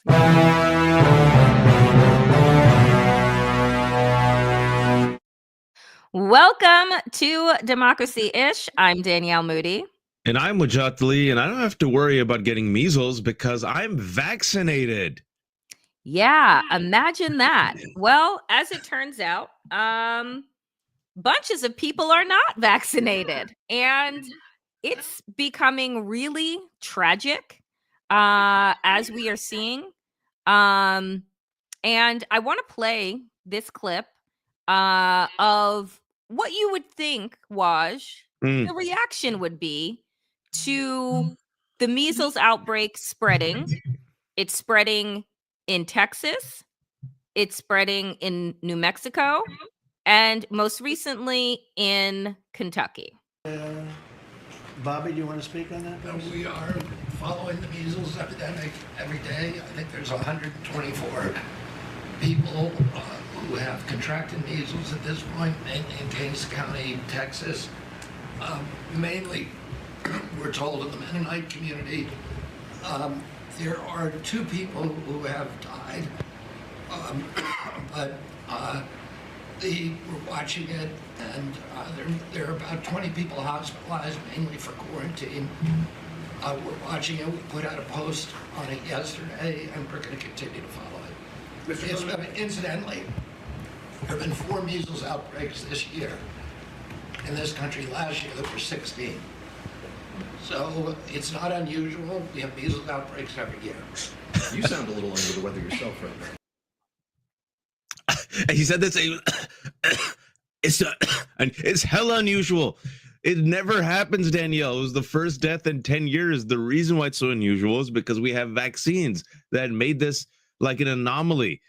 Welcome to Democracy-ish. I'm Danielle Moodie. And I'm Wajahat, and I don't have to worry about getting measles because I'm vaccinated. Yeah, imagine that. Well, as it turns out, bunches of people are not vaccinated, and it's becoming really tragic, as we are seeing. And I want to play this clip of what you would think, Waj, the reaction would be to the measles outbreak spreading. It's spreading in Texas. It's spreading in New Mexico. And most recently in Kentucky. Bobby, do you want to speak on that? We are following the measles epidemic every day. I think there's 124 people who have contracted measles at this point in Kings County, Texas. Mainly, we're told, in the Mennonite community. There are 2 people who have died, but we're watching it, and there are about 20 people hospitalized, mainly for quarantine. We're watching it. We put out a post on it yesterday, and we're going to continue to follow it. Incidentally, there have been 4 measles outbreaks this year. In this country last year, there were 16. So it's not unusual. We have measles outbreaks every year. You sound a little under the weather yourself right now. And he said this, it's hella unusual. It never happens, Danielle. It was the first death in 10 years. The reason why it's so unusual is because we have vaccines that made this like an anomaly.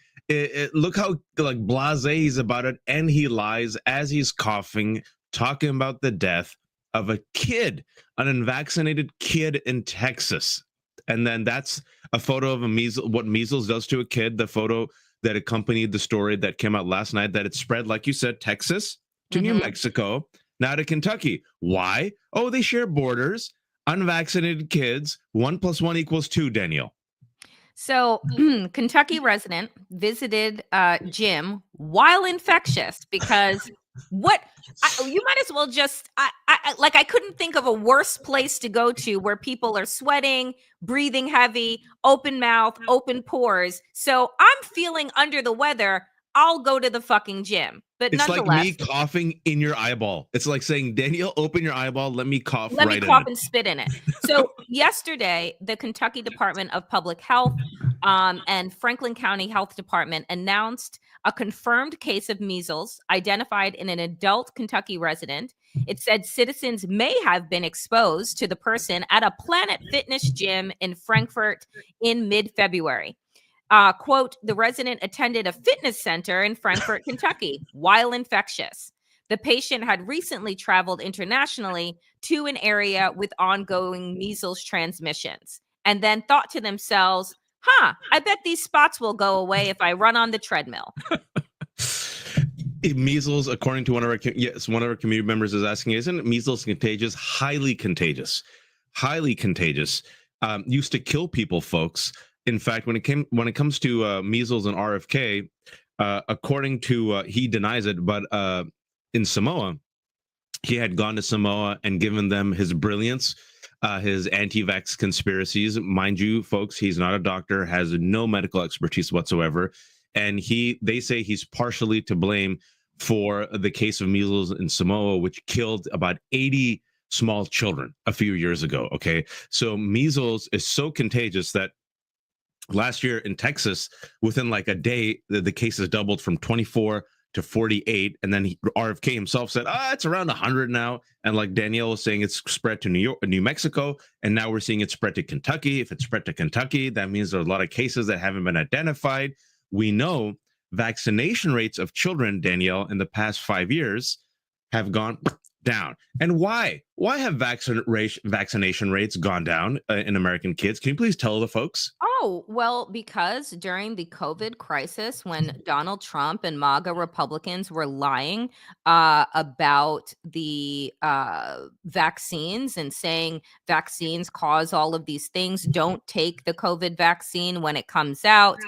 Look how like blasé he's about it, and he lies as he's coughing, talking about the death of a kid, an unvaccinated kid in Texas. And then that's a photo of what measles does to a kid, the photo that accompanied the story that came out last night, that it spread, like you said, Texas to New Mexico, now to Kentucky. Why? Oh, they share borders. Unvaccinated kids, 1 + 1 = 2, Danielle. So, Kentucky resident visited gym while infectious because you might as well just I couldn't think of a worse place to go to where people are sweating, breathing heavy, open mouth, open pores. So I'm feeling under the weather. I'll go to the fucking gym. But it's like me coughing in your eyeball. It's like saying, Danielle, open your eyeball. Let me cough Let right me cough in and spit in it. So yesterday, the Kentucky Department of Public Health and Franklin County Health Department announced a confirmed case of measles identified in an adult Kentucky resident. It said citizens may have been exposed to the person at a Planet Fitness gym in Frankfort in mid-February. Quote, the resident attended a fitness center in Frankfort, Kentucky, while infectious. The patient had recently traveled internationally to an area with ongoing measles transmissions, and then thought to themselves, I bet these spots will go away if I run on the treadmill. Measles, according to one of our community members is asking, isn't measles contagious? Highly contagious. Highly contagious. Used to kill people, folks. In fact, when it comes to measles and RFK, according to he denies it, but in Samoa, he had gone to Samoa and given them his brilliance, his anti-vax conspiracies. Mind you, folks, he's not a doctor, has no medical expertise whatsoever, and they say he's partially to blame for the case of measles in Samoa, which killed about 80 small children a few years ago. Okay, so measles is so contagious that last year in Texas, within like a day, the cases doubled from 24 to 48. And then RFK himself said, it's around 100 now. And like Danielle was saying, it's spread to New Mexico. And now we're seeing it spread to Kentucky. If it's spread to Kentucky, that means there's a lot of cases that haven't been identified. We know vaccination rates of children, Danielle, in the past 5 years have gone down. And why? why have vaccination rates gone down in American kids? Can you please tell the folks? Oh, well, because during the COVID crisis, when Donald Trump and MAGA Republicans were lying about the vaccines and saying vaccines cause all of these things, don't take the COVID vaccine when it comes out.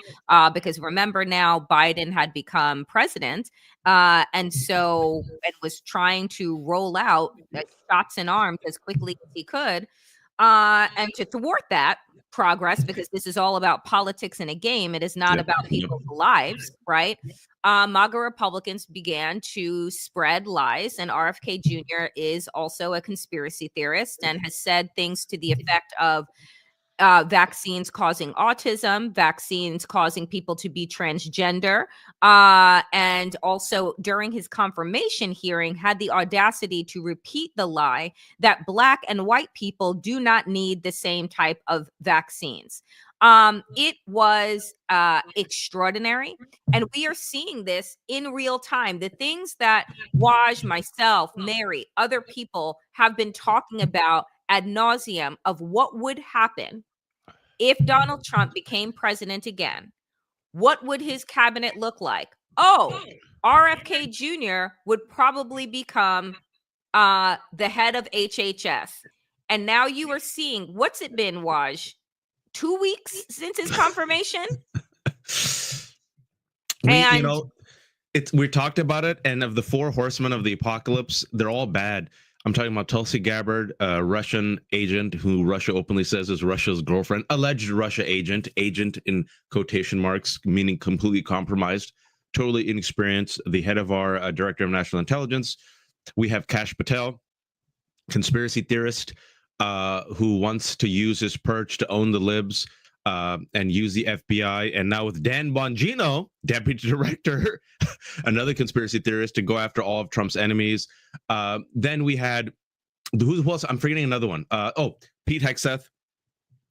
Because remember now, Biden had become president. And so it was trying to roll out shots in arms as quickly as he could. And to thwart that progress, because this is all about politics in a game, it is not Yep. about people's lives, right? MAGA Republicans began to spread lies, and RFK Jr. is also a conspiracy theorist and has said things to the effect of vaccines causing autism, vaccines causing people to be transgender, and also during his confirmation hearing had the audacity to repeat the lie that Black and white people do not need the same type of vaccines. It was extraordinary, and we are seeing this in real time. The things that Waj, myself, Mary, other people have been talking about ad nauseum of what would happen if Donald Trump became president again. What would his cabinet look like? Oh, RFK Jr. would probably become the head of HHS. And now you are seeing, what's it been, Waj? 2 weeks since his confirmation? We talked about it, and of the four horsemen of the apocalypse, they're all bad. I'm talking about Tulsi Gabbard, a Russian agent who Russia openly says is Russia's girlfriend, alleged Russia agent in quotation marks, meaning completely compromised, totally inexperienced. The head of our Director of National Intelligence. We have Kash Patel, conspiracy theorist, who wants to use his perch to own the libs and use the FBI. And now with Dan Bongino, deputy director, another conspiracy theorist, to go after all of Trump's enemies. Then we had, who else? I'm forgetting another one. Pete Hegseth,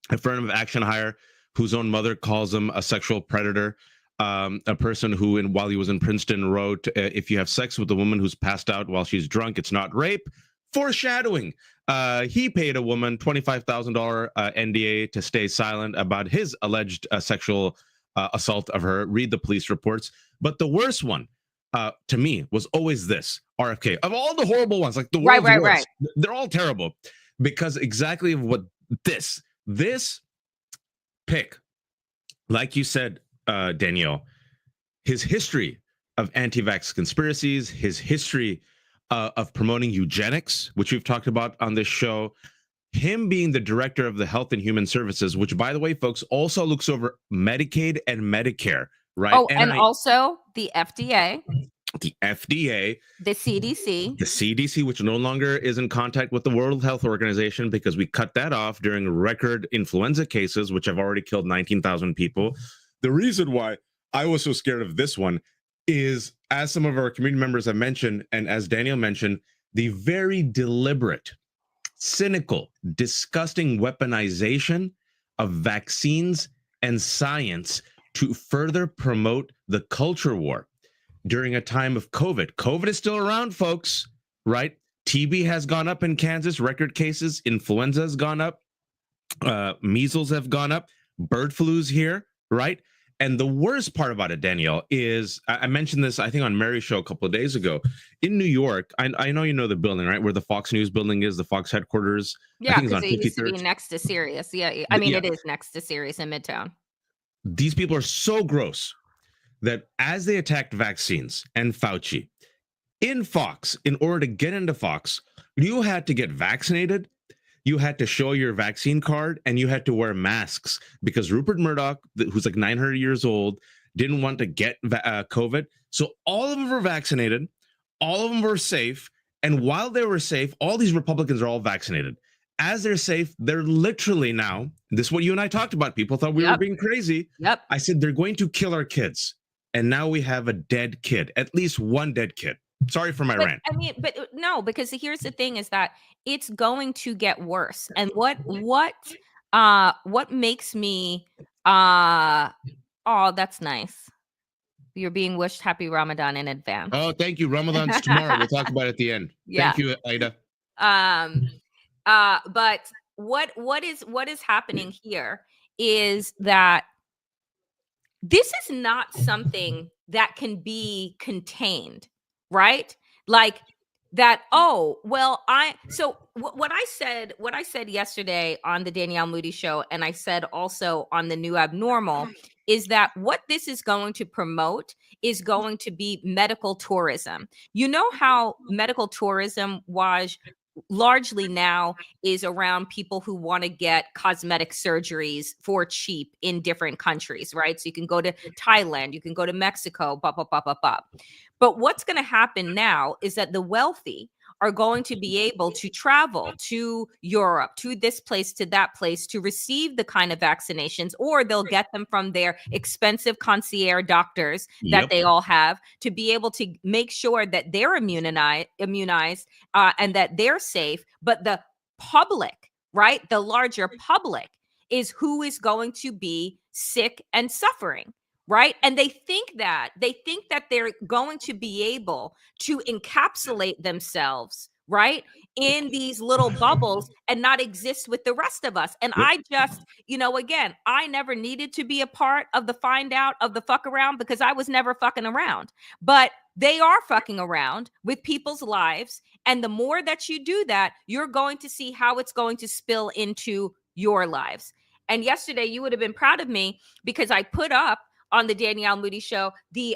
affirmative action hire, whose own mother calls him a sexual predator. A person who, while he was in Princeton, wrote, if you have sex with a woman who's passed out while she's drunk, it's not rape. Foreshadowing. He paid a woman $25,000 NDA to stay silent about his alleged sexual assault of her. Read the police reports. But the worst one, to me, was always this: RFK. Of all the horrible ones, like the world's worst, they're all terrible, because exactly of what this pick, like you said, Danielle, his history of anti-vax conspiracies, his history of promoting eugenics, which we've talked about on this show, him being the director of the Health and Human Services, which, by the way, folks, also looks over Medicaid and Medicare, right? Oh, and also the FDA. The FDA, the CDC, which no longer is in contact with the World Health Organization because we cut that off during record influenza cases, which have already killed 19,000 people. The reason why I was so scared of this one is, as some of our community members have mentioned, and as Daniel mentioned, the very deliberate, cynical, disgusting weaponization of vaccines and science to further promote the culture war during a time of COVID. COVID is still around, folks, right? TB has gone up in Kansas, record cases. Influenza has gone up. Measles have gone up. Bird flu's here, right? And the worst part about it, Danielle, is I mentioned this, I think, on Mary's show a couple of days ago. In New York, I know you know the building, right? Where the Fox News building is, the Fox headquarters. Yeah, because it used to be next to Sirius. Yeah, I mean, it is next to Sirius in Midtown. These people are so gross that as they attacked vaccines and Fauci, in Fox, in order to get into Fox, you had to get vaccinated, you had to show your vaccine card, and you had to wear masks, because Rupert Murdoch, who's like 900 years old, didn't want to get COVID. So all of them were vaccinated, all of them were safe, and while they were safe, all these Republicans are all vaccinated. As they're safe, they're literally now, this is what you and I talked about, people thought we were being crazy. I said, they're going to kill our kids. And now we have a dead kid, at least one dead kid. Sorry for my rant. I mean, but no, because here's the thing is that it's going to get worse. And what makes me, oh, that's nice. You're being wished happy Ramadan in advance. Oh, thank you. Ramadan's tomorrow. We'll talk about it at the end. Thank you, Aida. But what is happening here is that this is not something that can be contained, right? Like that. Oh, well, what I said yesterday on the Danielle Moodie show, and I said also on the New Abnormal, is that what this is going to promote is going to be medical tourism. You know how medical tourism was largely now is around people who want to get cosmetic surgeries for cheap in different countries, right? So you can go to Thailand, you can go to Mexico, blah, blah, blah, blah, blah. But what's going to happen now is that the wealthy are going to be able to travel to Europe, to this place, to that place, to receive the kind of vaccinations, or they'll get them from their expensive concierge doctors that Yep. they all have, to be able to make sure that they're immunized and that they're safe. But the public, right, the larger public, is who is going to be sick and suffering, right? And they think that they're going to be able to encapsulate themselves, right, in these little bubbles and not exist with the rest of us. And Yep. I just, again, I never needed to be a part of the find out of the fuck around, because I was never fucking around. But they are fucking around with people's lives. And the more that you do that, you're going to see how it's going to spill into your lives. And yesterday, you would have been proud of me because I put up on the Danielle Moodie show the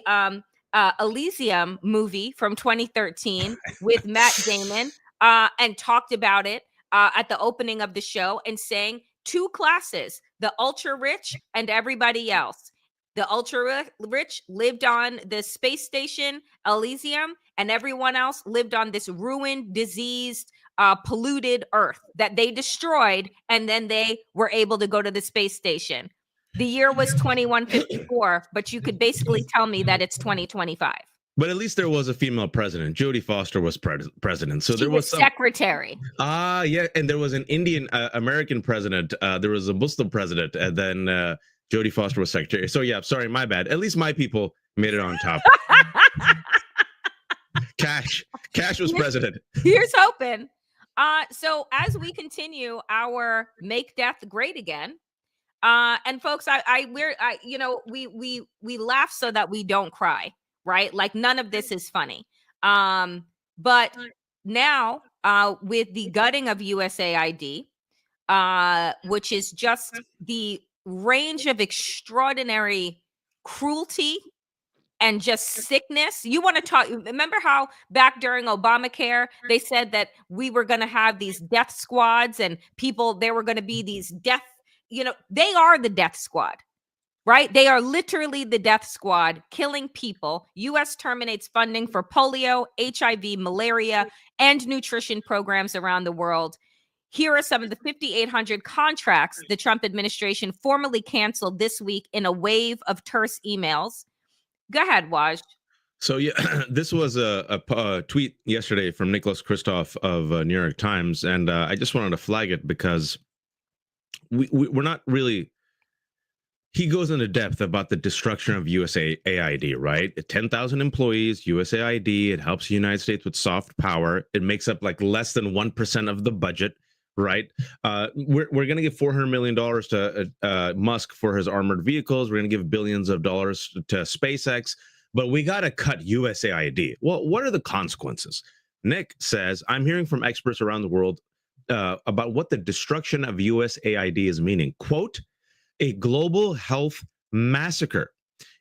Elysium movie from 2013 with Matt Damon, and talked about it at the opening of the show, and saying two classes, the ultra rich and everybody else. The ultra rich lived on the space station Elysium, and everyone else lived on this ruined, diseased, polluted Earth that they destroyed, and then they were able to go to the space station. The year was 2154, but you could basically tell me that it's 2025. But at least there was a female president. Jodie Foster was president, so She there was some secretary. yeah, and there was an Indian American president. There was a Muslim president, and then Jodie Foster was secretary. So yeah, sorry, my bad. At least my people made it on top. Cash was president. Here's hoping. So as we continue our Make Death Great Again, and folks, we laugh so that we don't cry, right? Like none of this is funny. But now, with the gutting of USAID, which is just the range of extraordinary cruelty and just sickness. You want to talk? Remember how back during Obamacare, they said that we were going to have these death squads and people, there were going to be these death, they are the death squad, right? They are literally the death squad killing people. U.S. terminates funding for polio, HIV, malaria, and nutrition programs around the world. Here are some of the 5,800 contracts the Trump administration formally canceled this week in a wave of terse emails. Go ahead, Waj. So yeah, this was a tweet yesterday from Nicholas Kristof of New York Times, and I just wanted to flag it because we're not really. He goes into depth about the destruction of USAID, right? 10,000 employees, USAID. It helps the United States with soft power. It makes up like less than 1% of the budget, right? We're going to give $400 million to Musk for his armored vehicles. We're going to give billions of dollars to SpaceX, but we got to cut USAID. Well, what are the consequences? Nick says, I'm hearing from experts around the world about what the destruction of USAID is meaning. Quote, a global health massacre,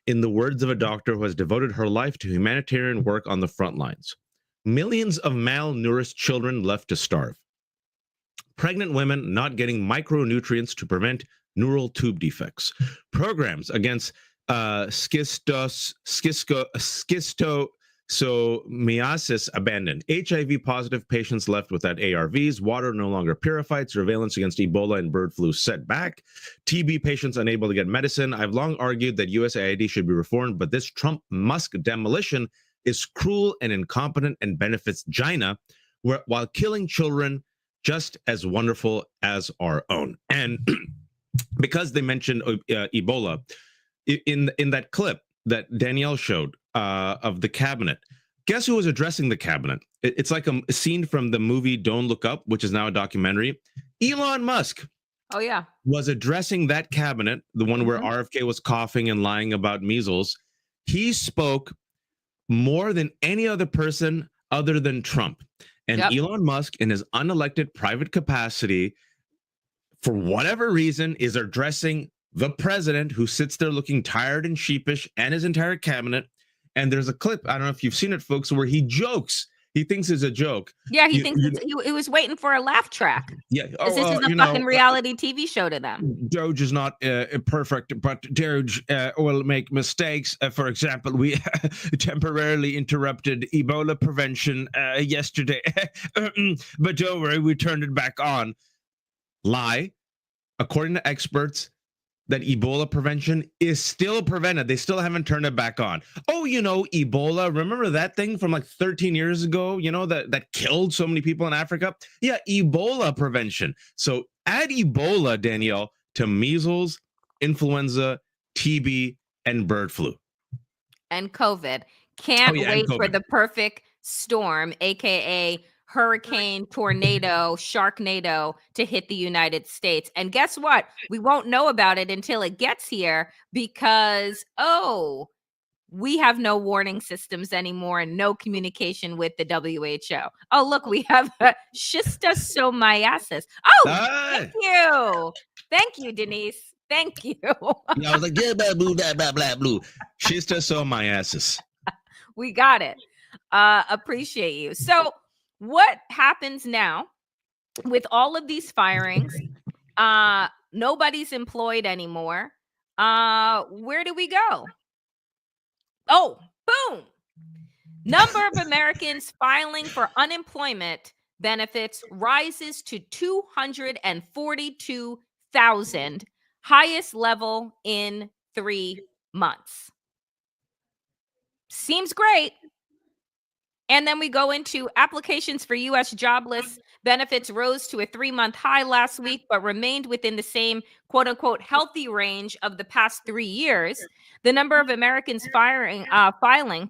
in the words of a doctor who has devoted her life to humanitarian work on the front lines. Millions of malnourished children left to starve. Pregnant women not getting micronutrients to prevent neural tube defects. Programs against schistosomiasis abandoned. HIV positive patients left without ARVs. Water no longer purified. Surveillance against Ebola and bird flu set back. TB patients unable to get medicine. I've long argued that USAID should be reformed, but this Trump-Musk demolition is cruel and incompetent and benefits China, while killing children just as wonderful as our own. And because they mentioned Ebola in that clip that Danielle showed of the cabinet, Guess who was addressing the cabinet? It's like a scene from the movie Don't Look Up, which is now a documentary. Elon Musk Oh, yeah. was addressing that cabinet, the one where RFK was coughing and lying about measles. He spoke more than any other person other than Trump. And Elon Musk, in his unelected private capacity, for whatever reason, is addressing the president, who sits there looking tired and sheepish, and his entire cabinet. And there's a clip, I don't know if you've seen it, folks, where he jokes. He thinks it's a joke. Yeah, he thinks he was waiting for a laugh track. Yeah. This is a fucking reality TV show to them. Doge is not perfect, but Doge will make mistakes. For example, we temporarily interrupted Ebola prevention yesterday, but don't worry, we turned it back on. Lie. According to experts, that Ebola prevention is still prevented. They still haven't turned it back on. Oh, Ebola. Remember that thing from like 13 years ago, that killed so many people in Africa? Yeah, Ebola prevention. So add Ebola, Danielle, to measles, influenza, TB, and bird flu. And COVID. Can't wait for the perfect storm, aka hurricane, tornado, sharknado, to hit the United States. And guess what? We won't know about it until it gets here because, we have no warning systems anymore and no communication with the WHO. Oh, look, we have schistosomiasis. Thank you. Thank you, Denise. Thank you. Yeah, I was like, yeah, blah, blue, blah, blah, blah, blue. Schistosomiasis. We got it. Appreciate you. So, what happens now with all of these firings? Nobody's employed anymore. Where do we go? Oh, boom. Number of Americans filing for unemployment benefits rises to 242,000, highest level in 3 months. Seems great. And then we go into applications for U.S. jobless benefits rose to a 3-month high last week, but remained within the same quote unquote healthy range of the past 3 years. The number of Americans filing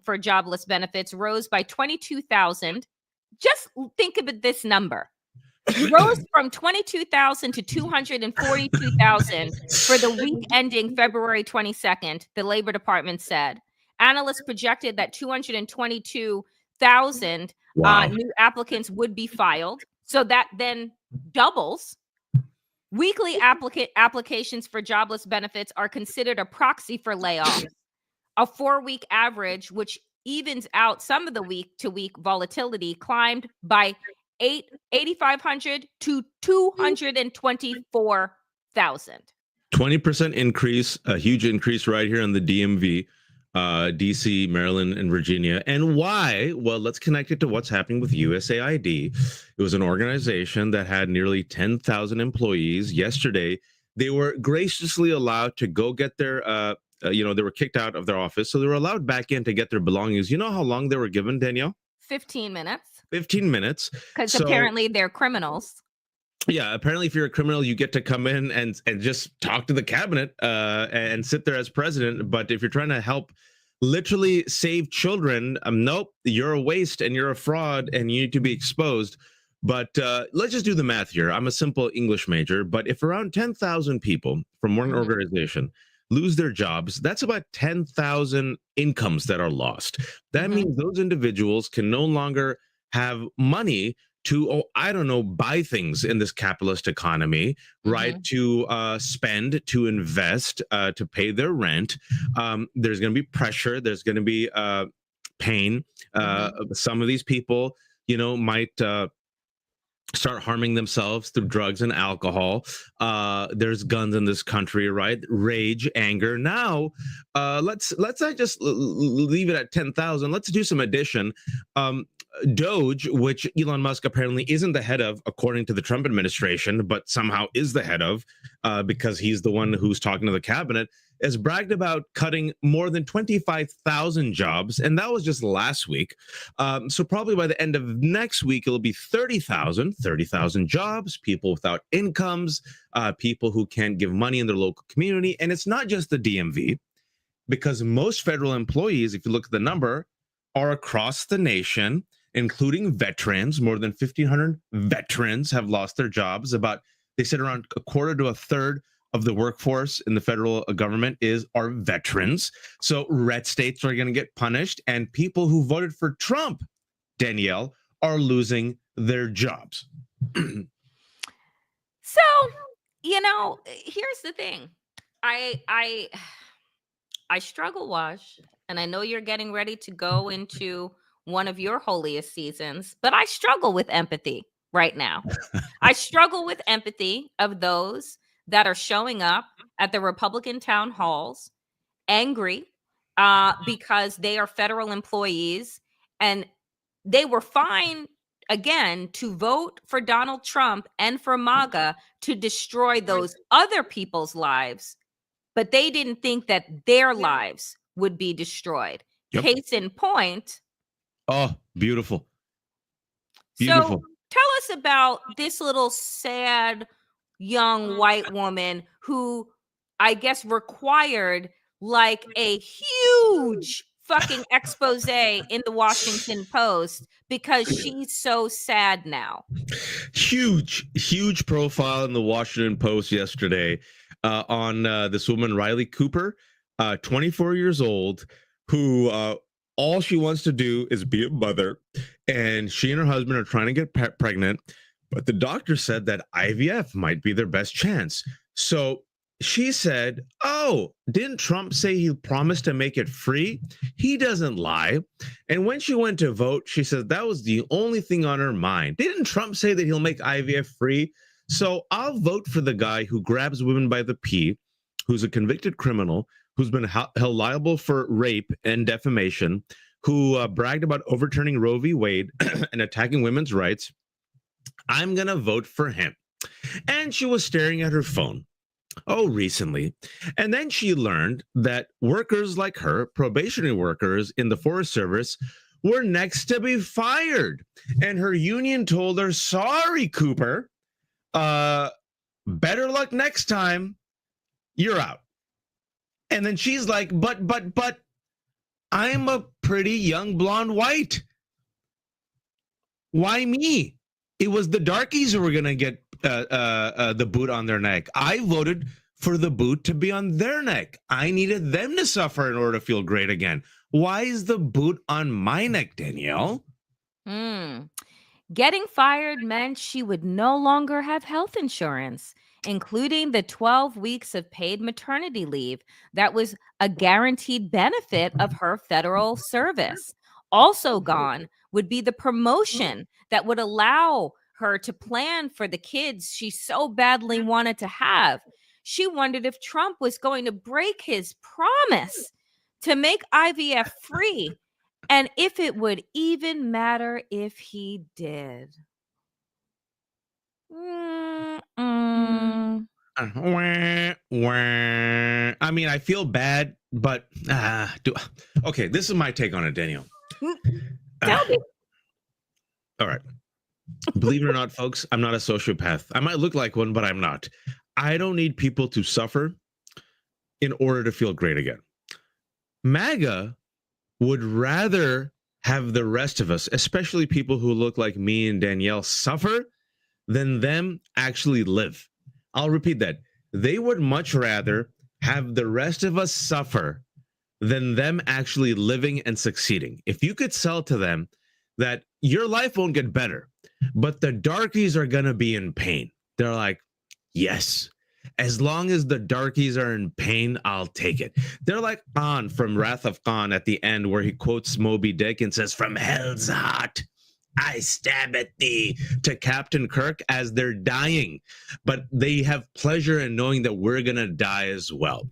for jobless benefits rose by 22,000. Just think about this number. Rose from 22,000 to 242,000 for the week ending February 22nd, the Labor Department said. Analysts projected that 222,000 new applicants would be filed. So that then doubles. Weekly applications for jobless benefits are considered a proxy for layoffs. A 4-week average, which evens out some of the week-to-week volatility, climbed by 8,500 to 224,000. 20% increase, a huge increase right here in the DMV. DC, Maryland, and Virginia. And why? Well, let's connect it to what's happening with USAID. It was an organization that had nearly 10,000 employees. Yesterday, they were graciously allowed to go get their, they were kicked out of their office. So they were allowed back in to get their belongings. You know how long they were given, Danielle? 15 minutes. 15 minutes. Because apparently they're criminals. Yeah, apparently if you're a criminal, you get to come in and just talk to the cabinet and sit there as president. But if you're trying to help literally save children, nope, you're a waste and you're a fraud and you need to be exposed. But let's just do the math here. I'm a simple English major, but if around 10,000 people from one organization lose their jobs, that's about 10,000 incomes that are lost. That means those individuals can no longer have money to, buy things in this capitalist economy, right? To spend, to invest, to pay their rent. There's going to be pressure. There's going to be pain. Some of these people, might start harming themselves through drugs and alcohol. There's guns in this country, right? Rage, anger. Now, let's not just leave it at 10,000. Let's do some addition. Doge, which Elon Musk apparently isn't the head of, according to the Trump administration, but somehow is the head of, because he's the one who's talking to the cabinet, has bragged about cutting more than 25,000 jobs, and that was just last week. So probably by the end of next week, it'll be 30,000 jobs, people without incomes, people who can't give money in their local community. And it's not just the DMV, because most federal employees, if you look at the number, are across the nation, including veterans. More than 1,500 veterans have lost their jobs. They said around a quarter to a third of the workforce in the federal government are veterans. So red states are going to get punished, and people who voted for Trump, Danielle, are losing their jobs. So, here's the thing. I struggle, Wash, and I know you're getting ready to go into one of your holiest seasons, but I struggle with empathy right now. I struggle with empathy of those that are showing up at the Republican town halls angry because they are federal employees and they were fine again to vote for Donald Trump and for MAGA to destroy those other people's lives, but they didn't think that their lives would be destroyed. Yep. Case in point. Oh, beautiful. Beautiful. So tell us about this little sad young white woman who I guess required like a huge fucking expose in the Washington Post because she's so sad now. Huge profile in the Washington Post yesterday on this woman, Riley Cooper, 24 years old, who all she wants to do is be a mother. And she and her husband are trying to get pregnant, but the doctor said that IVF might be their best chance. So she said, oh, didn't Trump say he promised to make it free? He doesn't lie. And when she went to vote, she said that was the only thing on her mind. Didn't Trump say that he'll make IVF free? So I'll vote for the guy who grabs women by the pee, who's a convicted criminal, who's been held liable for rape and defamation, who bragged about overturning Roe v. Wade and attacking women's rights. I'm going to vote for him. And she was staring at her phone. Oh, recently. And then she learned that workers like her, probationary workers in the Forest Service, were next to be fired. And her union told her, sorry, Cooper, better luck next time. You're out. And then she's like, but I'm a pretty young blonde white. Why me? It was the darkies who were going to get the boot on their neck. I voted for the boot to be on their neck. I needed them to suffer in order to feel great again. Why is the boot on my neck, Danielle? Getting fired meant she would no longer have health insurance, including the 12 weeks of paid maternity leave that was a guaranteed benefit of her federal service. Also gone would be the promotion that would allow her to plan for the kids she so badly wanted to have. She wondered if Trump was going to break his promise to make IVF free, and if it would even matter if he did. I mean, I feel bad, but okay, this is my take on it, Danielle. Tell me. All right. Believe it or not, folks, I'm not a sociopath. I might look like one, but I'm not. I don't need people to suffer in order to feel great again. MAGA would rather have the rest of us, especially people who look like me and Danielle, suffer than them actually live. I'll repeat that. They would much rather have the rest of us suffer than them actually living and succeeding. If you could sell to them that your life won't get better, but the darkies are going to be in pain, they're like, yes, as long as the darkies are in pain, I'll take it. They're like Khan from Wrath of Khan at the end, where he quotes Moby Dick and says, from hell's heart, I stab at thee, to Captain Kirk as they're dying. But they have pleasure in knowing that we're going to die as well.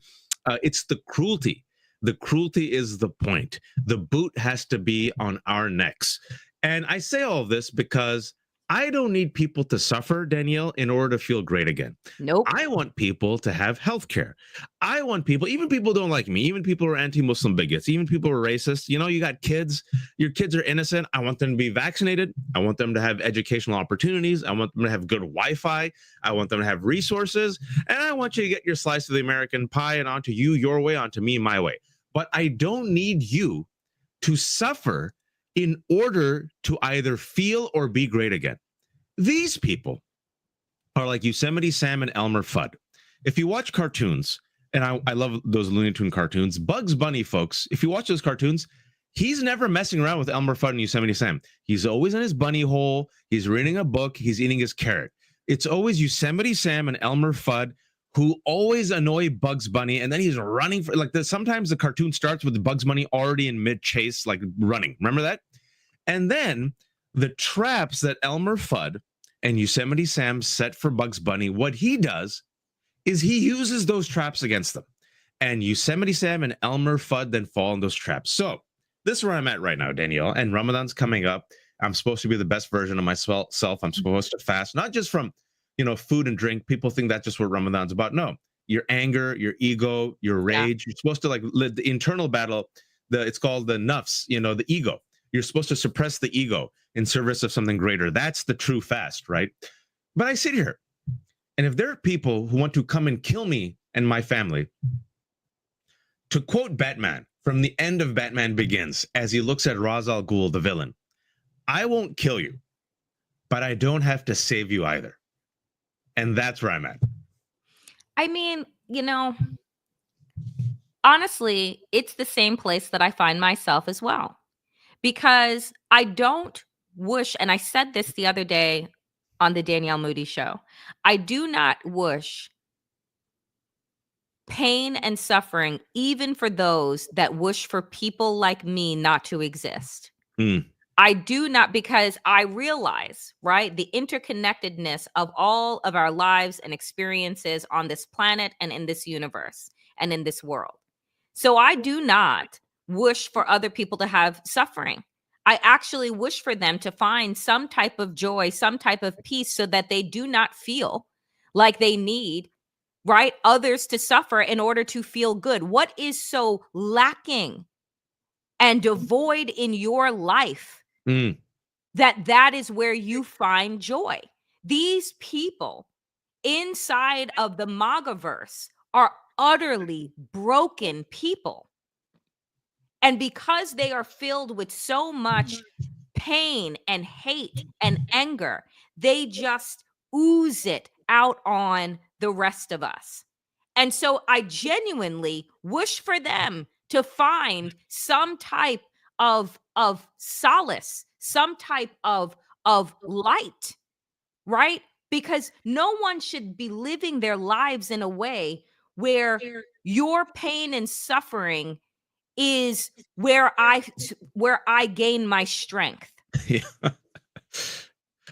It's the cruelty. The cruelty is the point. The boot has to be on our necks. And I say all this because I don't need people to suffer, Danielle, in order to feel great again. Nope. I want people to have health care. I want people, even people who don't like me, even people who are anti-Muslim bigots, even people who are racist. You know, you got kids, your kids are innocent. I want them to be vaccinated. I want them to have educational opportunities. I want them to have good Wi-Fi. I want them to have resources. And I want you to get your slice of the American pie, and onto you your way, onto me my way. But I don't need you to suffer in order to either feel or be great again. These people are like Yosemite Sam and Elmer Fudd. If you watch cartoons, and I love those Looney Tune cartoons, Bugs Bunny, folks, if you watch those cartoons, he's never messing around with Elmer Fudd and Yosemite Sam. He's always in his bunny hole. He's reading a book. He's eating his carrot. It's always Yosemite Sam and Elmer Fudd who always annoy Bugs Bunny, and then he's running for sometimes the cartoon starts with Bugs Bunny already in mid chase, like running. Remember that? And then the traps that Elmer Fudd and Yosemite Sam set for Bugs Bunny, what he does is he uses those traps against them. And Yosemite Sam and Elmer Fudd then fall in those traps. So this is where I'm at right now, Danielle. And Ramadan's coming up. I'm supposed to be the best version of myself. I'm supposed to fast, not just from, food and drink. People think that's just what Ramadan's about. No, your anger, your ego, your rage. You're supposed to live the internal battle. It's called the nafs, the ego. You're supposed to suppress the ego in service of something greater. That's the true fast, right? But I sit here, and if there are people who want to come and kill me and my family, to quote Batman from the end of Batman Begins, as he looks at Ra's al Ghul, the villain, I won't kill you, but I don't have to save you either. And that's where I'm at. I mean, honestly, it's the same place that I find myself as well. Because I don't wish, and I said this the other day on the Danielle Moodie show, I do not wish pain and suffering, even for those that wish for people like me not to exist. I do not, because I realize, right, the interconnectedness of all of our lives and experiences on this planet and in this universe and in this world. So I do not wish for other people to have suffering. I actually wish for them to find some type of joy, some type of peace, so that they do not feel like they need, right, others to suffer in order to feel good. What is so lacking and devoid in your life that is where you find joy? These people inside of the MAGA-verse are utterly broken people. And because they are filled with so much pain and hate and anger, they just ooze it out on the rest of us. And so I genuinely wish for them to find some type of solace, some type of light, right? Because no one should be living their lives in a way where your pain and suffering is where I gain my strength. Yeah.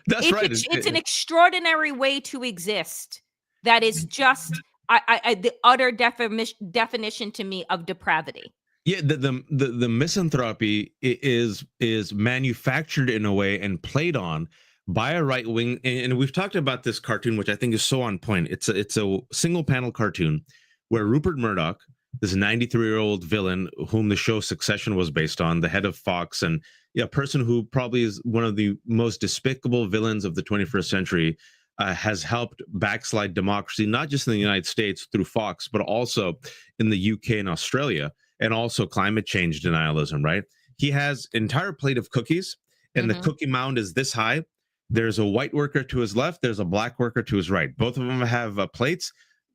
That's right. It's an extraordinary way to exist. That is just the utter definition to me of depravity. Yeah, the misanthropy is manufactured in a way and played on by a right wing, and we've talked about this cartoon, which I think is so on point. It's a single panel cartoon where Rupert Murdoch, this 93-year-old villain whom the show Succession was based on, the head of Fox, and a person who probably is one of the most despicable villains of the 21st century, has helped backslide democracy, not just in the United States through Fox, but also in the UK and Australia, and also climate change denialism, right? He has an entire plate of cookies, and the cookie mound is this high. There's a white worker to his left. There's a black worker to his right. Both of them have plates,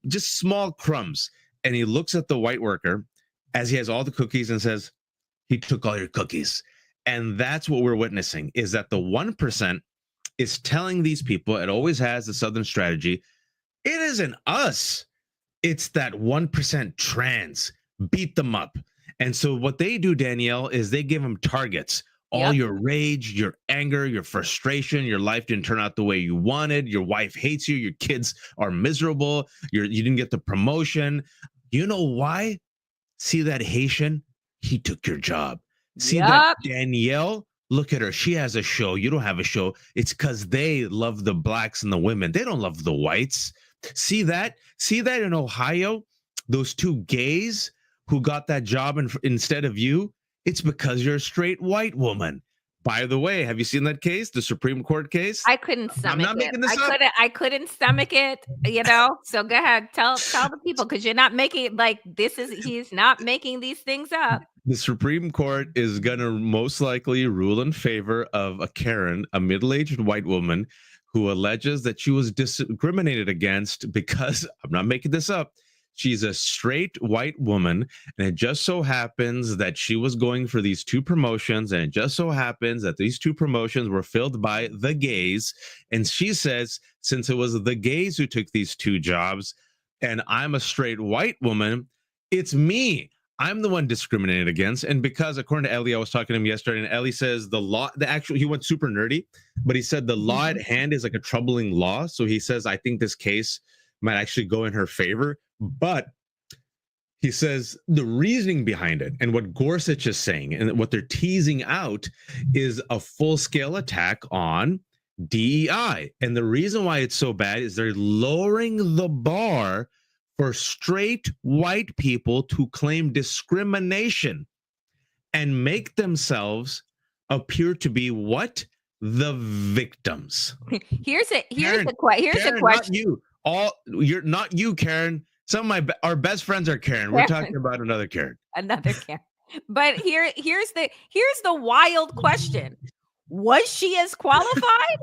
just small crumbs. And he looks at the white worker as he has all the cookies and says, he took all your cookies. And that's what we're witnessing, is that the 1% is telling these people, it always has the Southern strategy, it isn't us. It's that 1% trans. Beat them up. And so what they do, Danielle, is they give them targets. All your rage, your anger, your frustration, your life didn't turn out the way you wanted. Your wife hates you. Your kids are miserable. You didn't get the promotion. You know why? See that Haitian? He took your job. See that Danielle? Look at her. She has a show. You don't have a show. It's because they love the blacks and the women. They don't love the whites. See that? See that in Ohio? Those two gays who got that job instead of you? It's because you're a straight white woman. By the way, have you seen that case, the Supreme Court case? I couldn't stomach I'm not it. making this up. I couldn't stomach it, So go ahead, tell the people, because you're not making it like this is. He's not making these things up. The Supreme Court is going to most likely rule in favor of a Karen, a middle-aged white woman who alleges that she was discriminated against because, I'm not making this up, she's a straight white woman, and it just so happens that she was going for these two promotions, and it just so happens that these two promotions were filled by the gays. And she says, since it was the gays who took these two jobs, and I'm a straight white woman, it's me. I'm the one discriminated against. And because, according to Ellie, I was talking to him yesterday, and Ellie says he went super nerdy, but he said the law at hand is like a troubling law. So he says, I think this case might actually go in her favor. But he says the reasoning behind it and what Gorsuch is saying and what they're teasing out is a full-scale attack on DEI. And the reason why it's so bad is they're lowering the bar for straight white people to claim discrimination and make themselves appear to be what? The victims. Here's a Karen, question. You're not you, Karen. Some of our best friends are Karen. We're talking about another Karen. Another Karen. But here's the wild question. Was she as qualified?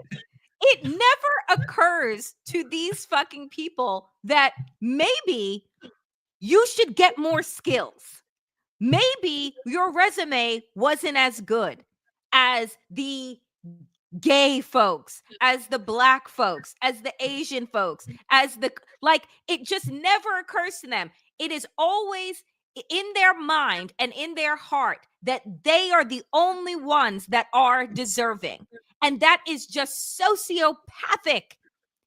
It never occurs to these fucking people that maybe you should get more skills. Maybe your resume wasn't as good as the gay folks, as the black folks, as the Asian folks, as it just never occurs to them. It is always in their mind and in their heart that they are the only ones that are deserving. And that is just sociopathic.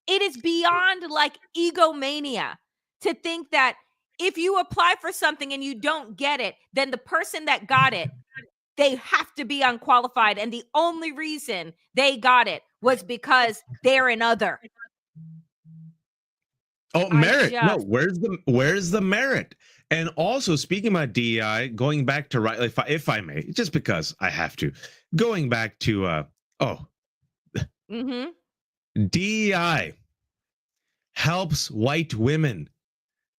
It is beyond like egomania to think that if you apply for something and you don't get it, then the person that got it, they have to be unqualified. And the only reason they got it was because they're an other. Oh, merit. No, where's the merit? And also, speaking about DEI, going back to if I may, just because I have to, going back to DEI helps white women.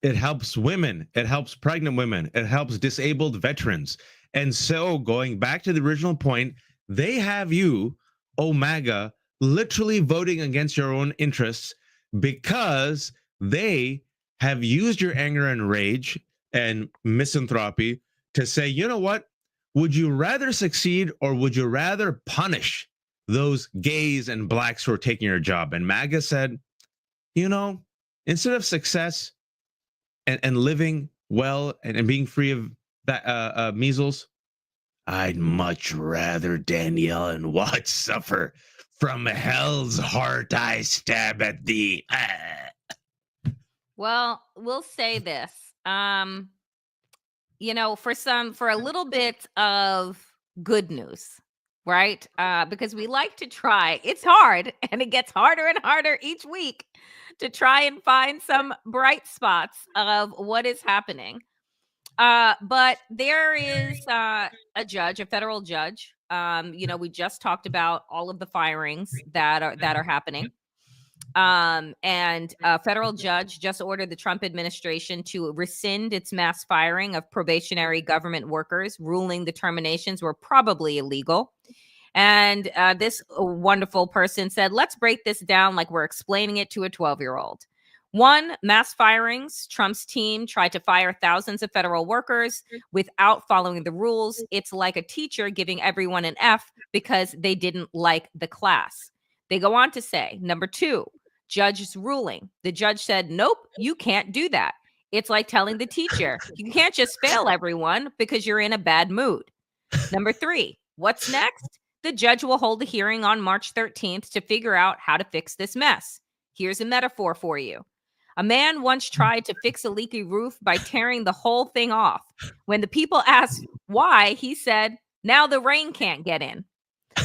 It helps women. It helps pregnant women. It helps disabled veterans. And so, going back to the original point, they have you, MAGA, literally voting against your own interests because they have used your anger and rage and misanthropy to say, you know what? Would you rather succeed or would you rather punish those gays and blacks who are taking your job? And MAGA said, instead of success and living well and being free of that measles, I'd much rather Danielle and Waj suffer from hell's heart I stab at thee. Well, we'll say this. For a little bit of good news, right? Because we like to try. It's hard, and it gets harder and harder each week to try and find some bright spots of what is happening. But there is a federal judge. We just talked about all of the firings that are happening. And a federal judge just ordered the Trump administration to rescind its mass firing of probationary government workers, ruling the terminations were probably illegal. And this wonderful person said, let's break this down like we're explaining it to a 12-year-old. 1, mass firings. Trump's team tried to fire thousands of federal workers without following the rules. It's like a teacher giving everyone an F because they didn't like the class. They go on to say, number 2, judge's ruling. The judge said, nope, you can't do that. It's like telling the teacher, you can't just fail everyone because you're in a bad mood. Number 3, what's next? The judge will hold a hearing on March 13th to figure out how to fix this mess. Here's a metaphor for you. A man once tried to fix a leaky roof by tearing the whole thing off. When the people asked why, he said, now the rain can't get in.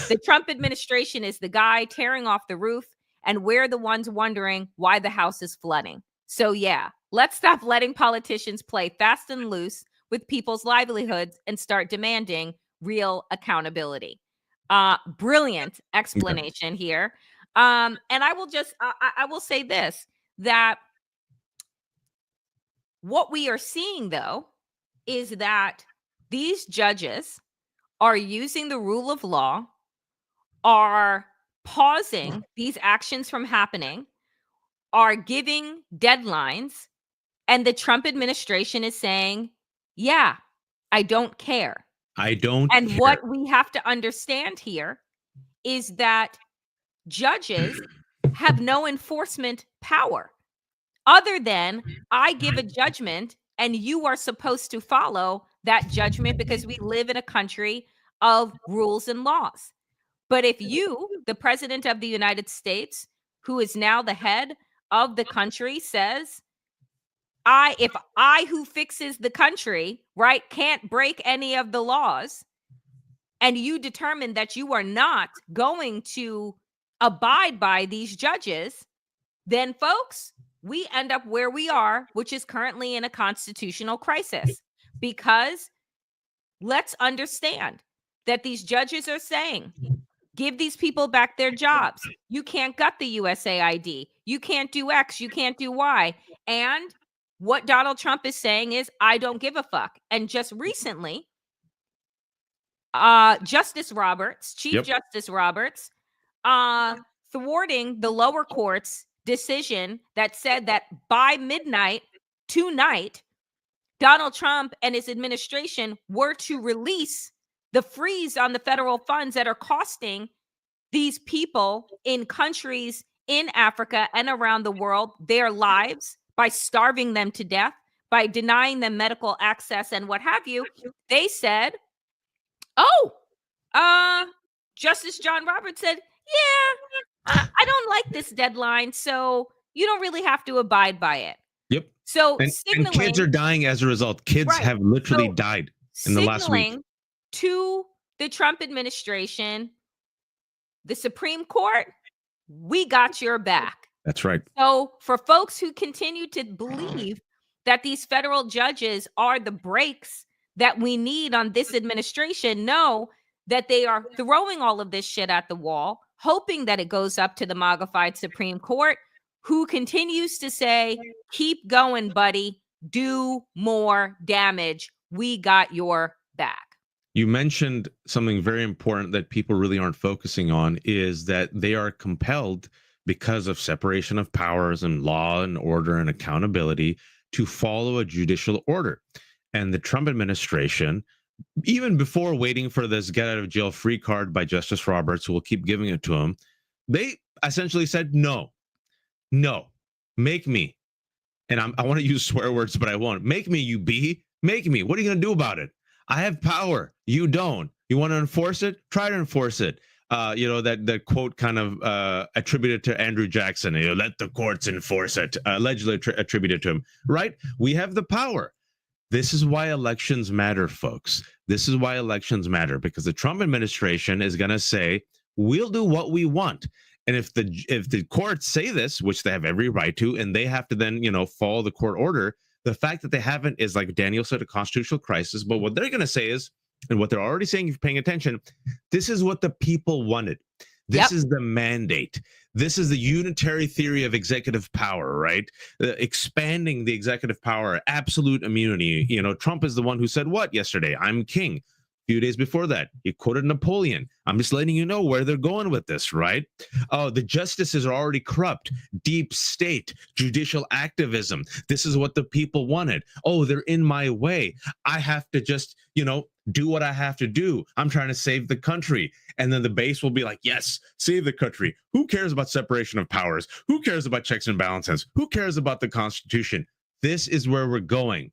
The Trump administration is the guy tearing off the roof, and we're the ones wondering why the house is flooding. So yeah, let's stop letting politicians play fast and loose with people's livelihoods and start demanding real accountability. Brilliant explanation here. And I will say this, that what we are seeing, though, is that these judges are using the rule of law, are pausing these actions from happening, are giving deadlines, and the Trump administration is saying, yeah, I don't care. I don't And care. what we have to understand here is that judges have no enforcement power other than I give a judgment and you are supposed to follow that judgment because we live in a country of rules and laws. But if you, the president of the United States, who is now the head of the country, says, if I who fixes the country, right, can't break any of the laws, and you determine that you are not going to abide by these judges, then folks, we end up where we are, which is currently in a constitutional crisis. Because let's understand that these judges are saying, give these people back their jobs. You can't gut the USAID. You can't do X. You can't do Y. And what Donald Trump is saying is, I don't give a fuck. And just recently, Justice Roberts, Chief Justice Roberts, thwarting the lower court's decision that said that by midnight tonight, Donald Trump and his administration were to release the freeze on the federal funds that are costing these people in countries in Africa and around the world their lives by starving them to death, by denying them medical access and what have you. They said, Justice John Roberts said, yeah, I don't like this deadline, so you don't really have to abide by it. Yep. So and kids are dying as a result. Kids have literally died in the last week. To the Trump administration, the Supreme Court, we got your back. That's right. So for folks who continue to believe that these federal judges are the brakes that we need on this administration, know that they are throwing all of this shit at the wall, hoping that it goes up to the MAGA-fied Supreme Court, who continues to say, keep going, buddy, do more damage. We got your back. You mentioned something very important that people really aren't focusing on, is that they are compelled, because of separation of powers and law and order and accountability, to follow a judicial order. And the Trump administration, even before waiting for this get out of jail free card by Justice Roberts, who will keep giving it to him, they essentially said, no, make me. And I want to use swear words, but I won't. Make me, you bee. Make me. What are you going to do about it? I have power. You don't. You want to enforce it? Try to enforce it. That quote kind of attributed to Andrew Jackson, let the courts enforce it, allegedly attributed to him, right? We have the power. This is why elections matter, folks. This is why elections matter, because the Trump administration is going to say, we'll do what we want. And if the courts say this, which they have every right to, and they have to then, follow the court order, the fact that they haven't is, like Daniel said, a constitutional crisis. But what they're going to say is, and what they're already saying, if you're paying attention, this is what the people wanted. This is the mandate. This is the unitary theory of executive power, right? Expanding the executive power, absolute immunity. Trump is the one who said what yesterday? I'm king. A few days before that, he quoted Napoleon. I'm just letting you know where they're going with this, right? Oh, the justices are already corrupt. Deep state, judicial activism. This is what the people wanted. Oh, they're in my way. I have to just, do what I have to do. I'm trying to save the country. And then the base will be like, yes, save the country. Who cares about separation of powers? Who cares about checks and balances? Who cares about the Constitution? This is where we're going.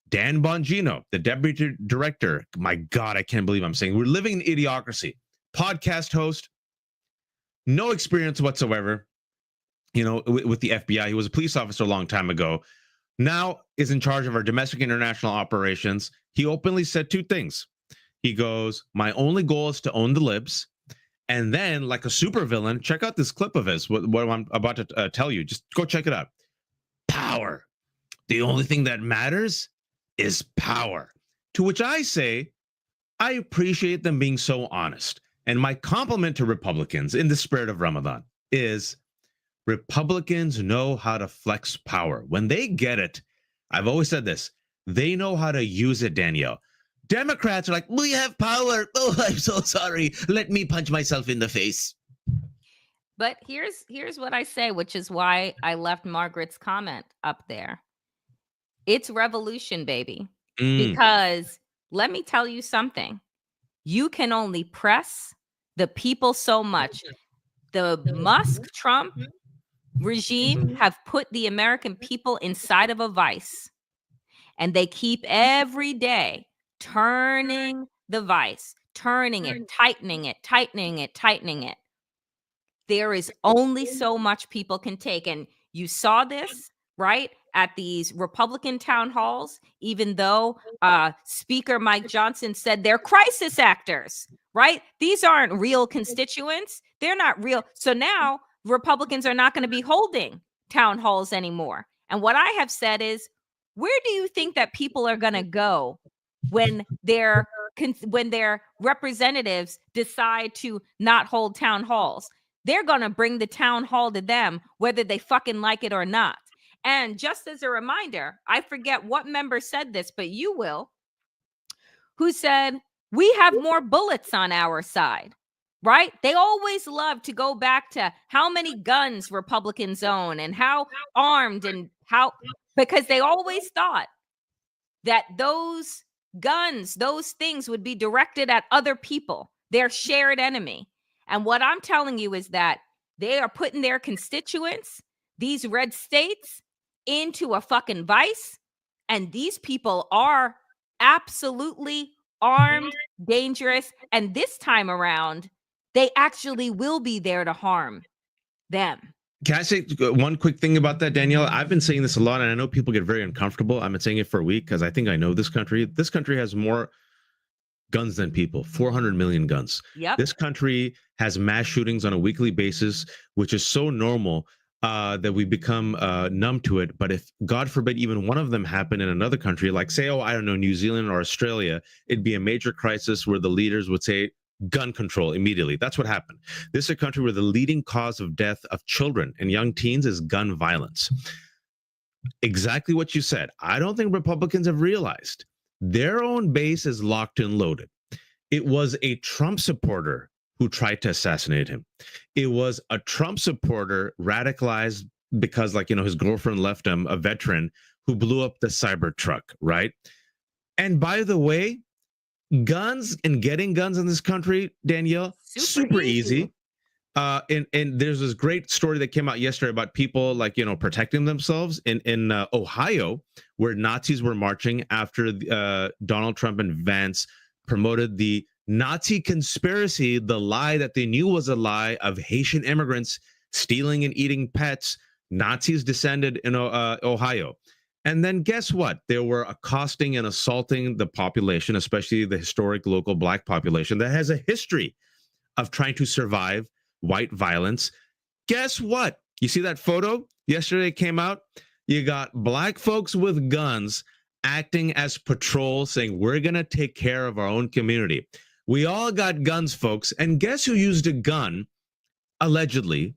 Dan Bongino, the deputy director, my God, I can't believe I'm saying we're living in idiocracy. Podcast host, no experience whatsoever, with the FBI. He was a police officer a long time ago. Now is in charge of our domestic international operations. He openly said two things. He goes, my only goal is to own the libs. And then, like a supervillain, check out this clip of his, what I'm about to tell you. Just go check it out. Power. The only thing that matters is power. To which I say, I appreciate them being so honest. And my compliment to Republicans in the spirit of Ramadan is Republicans know how to flex power. When they get it, I've always said this, they know how to use it, Danielle. Democrats are like, we have power. Oh, I'm so sorry. Let me punch myself in the face. But here's what I say, which is why I left Margaret's comment up there. It's revolution, baby. Because let me tell you something. You can only press the people so much. The Musk Trump regime have put the American people inside of a vice. And they keep every day turning the vice, turning it, tightening it, tightening it, tightening it. There is only so much people can take. And you saw this, right, at these Republican town halls, even though Speaker Mike Johnson said they're crisis actors, right? These aren't real constituents. They're not real. So now Republicans are not going to be holding town halls anymore. And what I have said is, where do you think that people are going to go when their representatives decide to not hold town halls? They're going to bring the town hall to them, whether they fucking like it or not. And just as a reminder, I forget what member said this, but you will, who said, we have more bullets on our side, right? They always love to go back to how many guns Republicans own and how armed and how, because they always thought that those guns, those things would be directed at other people, their shared enemy. And what I'm telling you is that they are putting their constituents, these red states, into a fucking vice. And these people are absolutely armed, dangerous. And this time around, they actually will be there to harm them. Can I say one quick thing about that, Danielle? I've been saying this a lot, and I know people get very uncomfortable. I've been saying it for a week because I think I know this country. This country has more guns than people, 400 million guns. Yep. This country has mass shootings on a weekly basis, which is so normal that we become numb to it. But if, God forbid, even one of them happened in another country, like say, I don't know, New Zealand or Australia, it'd be a major crisis where the leaders would say, gun control immediately. That's what happened. This is a country where the leading cause of death of children and young teens is gun violence. Exactly what you said. I don't think Republicans have realized their own base is locked and loaded. It was a Trump supporter who tried to assassinate him. It was a Trump supporter radicalized because, like, his girlfriend left him, a veteran who blew up the cyber truck, right? And by the way, guns and getting guns in this country, Danielle, super easy. And there's this great story that came out yesterday about people protecting themselves in Ohio, where Nazis were marching after Donald Trump and Vance promoted the Nazi conspiracy, the lie that they knew was a lie of Haitian immigrants stealing and eating pets. Nazis descended in Ohio. And then guess what? They were accosting and assaulting the population, especially the historic local Black population that has a history of trying to survive white violence. Guess what? You see that photo yesterday came out? You got Black folks with guns acting as patrol, saying, we're going to take care of our own community. We all got guns, folks. And guess who used a gun, allegedly,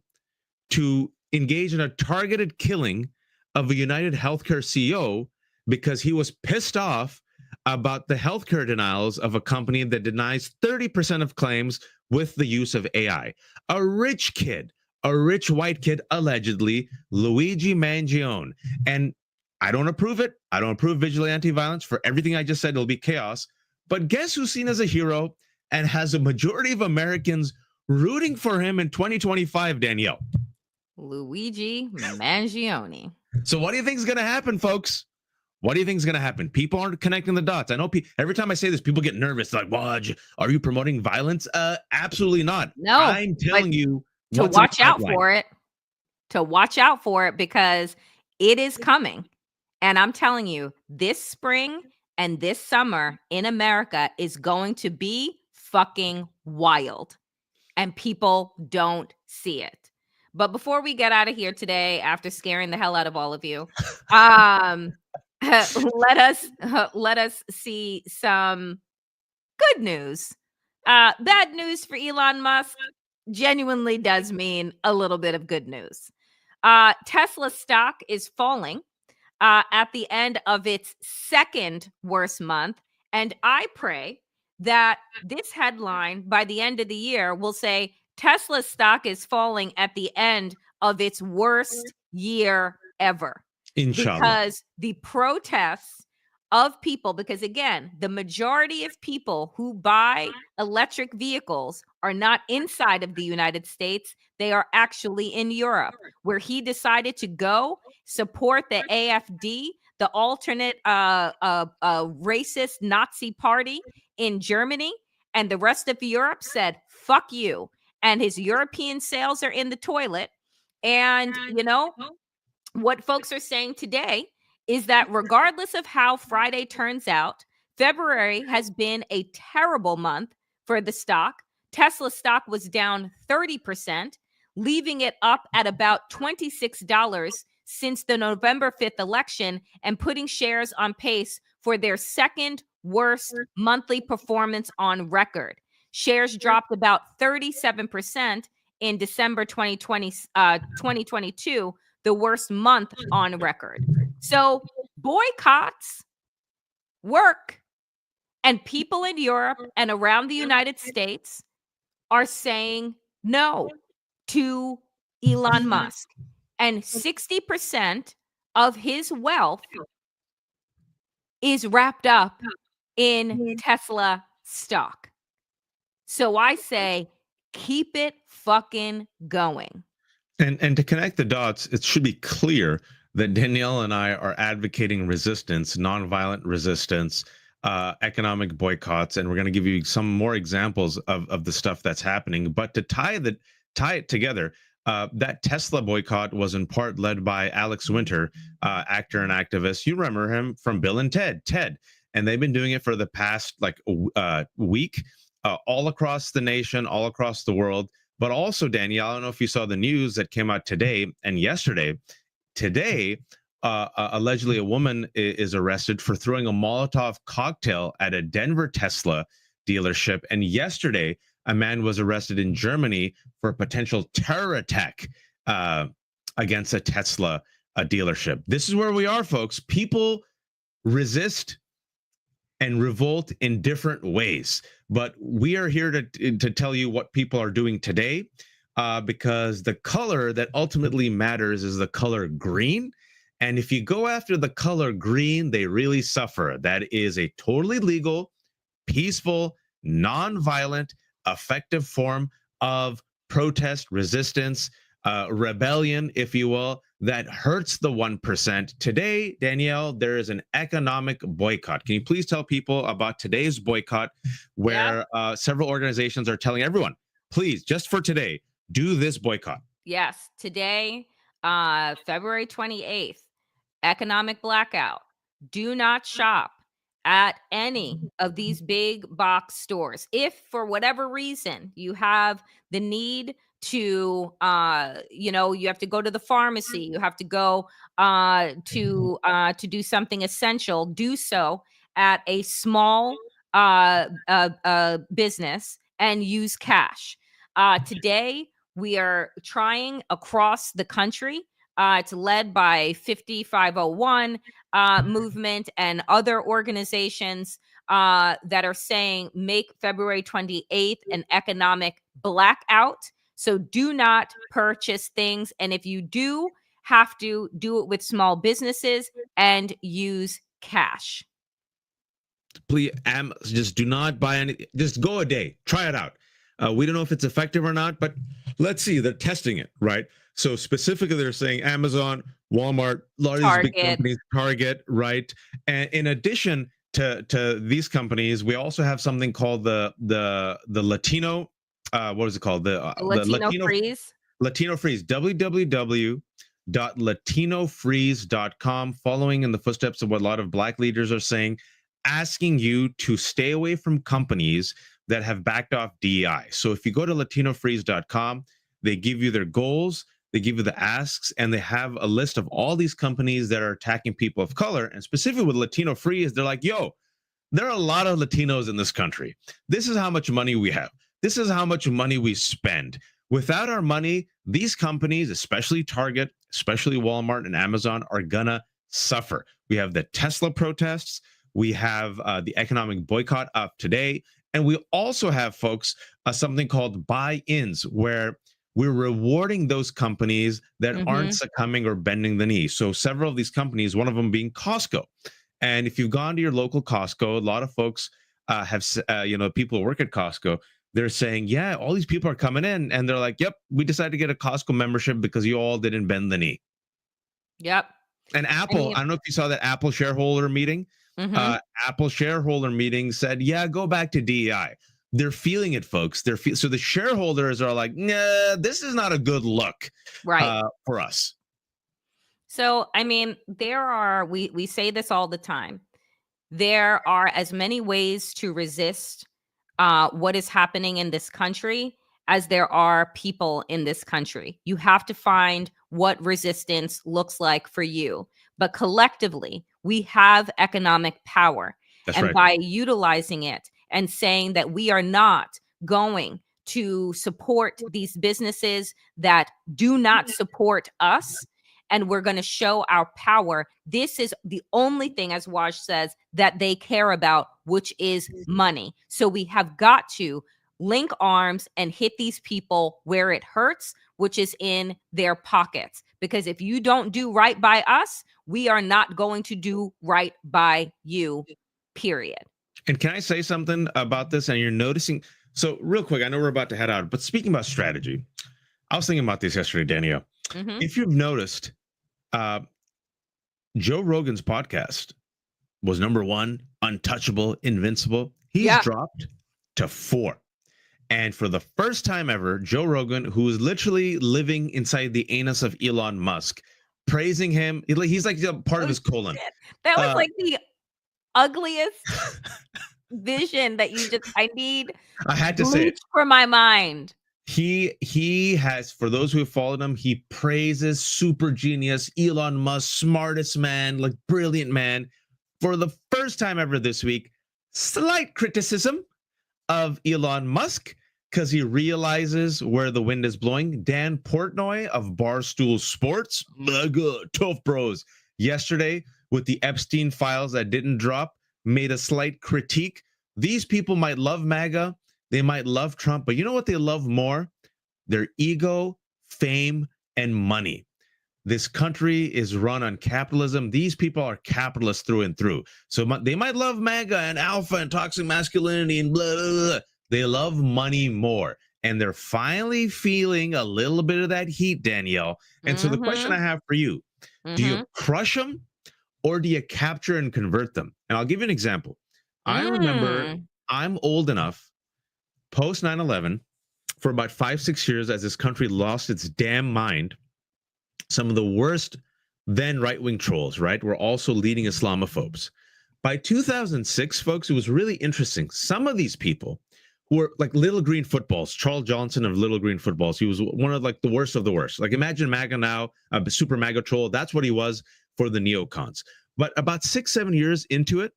to engage in a targeted killing of a United Healthcare CEO because he was pissed off about the healthcare denials of a company that denies 30% of claims with the use of AI. A rich kid, a rich white kid, allegedly, Luigi Mangione. And I don't approve it. I don't approve vigilante violence. For everything I just said, it'll be chaos. But guess who's seen as a hero and has a majority of Americans rooting for him in 2025, Danielle? Luigi Mangione. So what do you think is going to happen, folks? What do you think is going to happen? People aren't connecting the dots. I know every time I say this, people get nervous. Like, Waj, are you promoting violence? Absolutely not. No, I'm telling you to watch out for it. To watch out for it because it is coming. And I'm telling you, this spring and this summer in America is going to be fucking wild. And people don't see it. But before we get out of here today, after scaring the hell out of all of you, let us see some good news. Bad news for Elon Musk genuinely does mean a little bit of good news. Tesla stock is falling at the end of its second worst month And I pray that this headline by the end of the year will say Tesla stock is falling at the end of its worst year ever. Inshallah. Because the protests of people, because again, the majority of people who buy electric vehicles are not inside of the United States. They are actually in Europe, where he decided to go support the AfD, the alternate racist Nazi party in Germany, and the rest of Europe said, fuck you. And his European sales are in the toilet. And, you know, what folks are saying today is that regardless of how Friday turns out, February has been a terrible month for the stock. Tesla stock was down 30%, leaving it up at about $26 since the November 5th election and putting shares on pace for their second worst monthly performance on record. Shares dropped about 37% in December 2022, the worst month on record. So boycotts work, and people in Europe and around the United States are saying no to Elon Musk. And 60% of his wealth is wrapped up in Tesla stock. So I say, keep it fucking going. And to connect the dots, it should be clear that Danielle and I are advocating resistance, nonviolent resistance, economic boycotts, and we're going to give you some more examples of the stuff that's happening. But to tie it together, that Tesla boycott was in part led by Alex Winter, actor and activist. You remember him from Bill and Ted, and they've been doing it for the past week, all across the nation, all across the world. But also, Danielle, I don't know if you saw the news that came out today and yesterday. Today, allegedly a woman is arrested for throwing a Molotov cocktail at a Denver Tesla dealership. And yesterday, a man was arrested in Germany for a potential terror attack against a Tesla dealership. This is where we are, folks. People resist and revolt in different ways. But we are here to tell you what people are doing today, because the color that ultimately matters is the color green. And if you go after the color green, they really suffer. That is a totally legal, peaceful, nonviolent, effective form of protest, resistance, rebellion, if you will, that hurts the 1%. Today, Danielle, there is an economic boycott. Can you please tell people about today's boycott, where several organizations are telling everyone, please, just for today, do this boycott? Yes, today, February 28th, economic blackout. Do not shop at any of these big box stores. If for whatever reason you have the need to, you have to go to the pharmacy, you have to go to do something essential, do so at a small business and use cash. Today, we are trying across the country. It's led by 5501 movement and other organizations that are saying make February 28th an economic blackout. So do not purchase things. And if you do have to, do it with small businesses and use cash. Please, just do not buy any. Just go a day. Try it out. We don't know if it's effective or not, but let's see. They're testing it, right? So specifically, they're saying Amazon, Walmart, a lot of these big companies, Target, right? And in addition to these companies, we also have something called the Latino. What is it called? The Latino Freeze. Latino Freeze. www.latinofreeze.com. Following in the footsteps of what a lot of Black leaders are saying, asking you to stay away from companies that have backed off DEI. So if you go to latinofreeze.com, they give you their goals, they give you the asks, and they have a list of all these companies that are attacking people of color. And specifically with Latino Freeze, they're like, yo, there are a lot of Latinos in this country. This is how much money we have. This is how much money we spend. Without our money, these companies, especially Target, especially Walmart and Amazon, are gonna suffer. We have the Tesla protests. We have the economic boycott up today. And we also have, folks, something called buy-ins, where we're rewarding those companies that aren't succumbing or bending the knee. So several of these companies, one of them being Costco. And if you've gone to your local Costco, a lot of folks people who work at Costco, they're saying, yeah, all these people are coming in, and they're like, yep, we decided to get a Costco membership because you all didn't bend the knee. Yep. And Apple, I don't know if you saw that Apple shareholder meeting. Apple shareholder meeting said, yeah, go back to DEI. They're feeling it, folks. So the shareholders are like, nah, this is not a good look for us. So, I mean, we say this all the time. There are as many ways to resist what is happening in this country as there are people in this country. You have to find what resistance looks like for you. But collectively, we have economic power. That's and right. By utilizing it and saying that we are not going to support these businesses that do not support us, and we're going to show our power. This is the only thing, as Waj says, that they care about, which is money. So we have got to link arms and hit these people where it hurts, which is in their pockets. Because if you don't do right by us, we are not going to do right by you, period. And can I say something about this? And you're noticing, so real quick, I know we're about to head out, but speaking about strategy, I was thinking about this yesterday, Danielle. If you've noticed, Joe Rogan's podcast was #1, untouchable, invincible. He's dropped to 4. And for the first time ever, Joe Rogan, who is literally living inside the anus of Elon Musk, praising him. He's like part of his colon. That was like the ugliest vision that I had to say it for my mind. He has, for those who have followed him, he praises super genius Elon Musk, smartest man, like brilliant man. For the first time ever this week, slight criticism of Elon Musk because he realizes where the wind is blowing. Dan Portnoy of Barstool Sports, MAGA, tough bros, yesterday with the Epstein files that didn't drop, made a slight critique. These people might love MAGA, they might love Trump, but you know what they love more? Their ego, fame, and money. This country is run on capitalism. These people are capitalists through and through. So they might love MAGA and alpha and toxic masculinity and blah, blah, blah. They love money more. And they're finally feeling a little bit of that heat, Danielle. And so the question I have for you, do you crush them or do you capture and convert them? And I'll give you an example. I remember, I'm old enough, post 9/11, for about 5-6 years as this country lost its damn mind, some of the worst then right-wing trolls, right, were also leading Islamophobes. By 2006, folks, it was really interesting. Some of these people who were like Little Green Footballs, Charles Johnson of Little Green Footballs, he was one of like the worst of the worst. Like imagine MAGA now, a super MAGA troll. That's what he was for the neocons. But about 6-7 years into it,